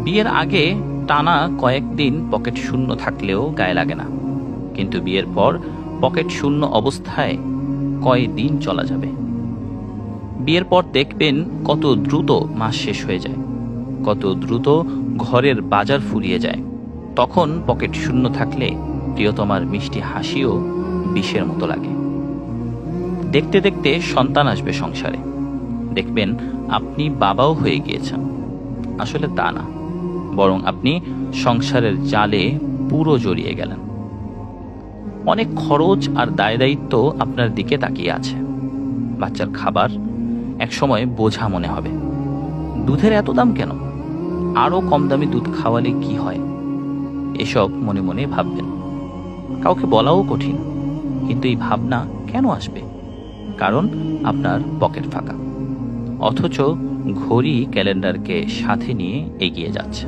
বিয়ের আগে টানা কয়েকদিন পকেট শূন্য থাকলেও গায়ে লাগে না, কিন্তু বিয়ের পর পকেট শূন্য অবস্থায় কয়দিন চলা যাবে। বিয়ের পর দেখবেন কত দ্রুত মাস শেষ হয়ে যায়, কত দ্রুত ঘরের বাজার ফুরিয়ে যায়। তখন পকেট শূন্য থাকলে প্রিয়তমার মিষ্টি হাসিও বিষের মতো লাগে। দেখতে দেখতে সন্তান আসবে সংসারে, দেখবেন আপনি বাবাও হয়ে গিয়েছেন। আসলে তা না, বরং আপনি সংসারের জালে পুরো জড়িয়ে গেলেন। অনেক খরচ আর দায় দায়িত্ব আপনার দিকে তাকিয়ে আছে। বাচ্চার খাবার একসময় বোঝা মনে হবে। দুধের এত দাম কেন? আরো কম দামি দুধ খাওয়ালে কি হয়? এসব মনে মনে ভাববেন। কাউকে বলাও কঠিন, কিন্তু এই ভাবনা কেন আসবে? কারণ আপনার পকেট ফাঁকা, অথচ ঘড়ি ক্যালেন্ডারকে সাথে নিয়ে এগিয়ে যাচ্ছে।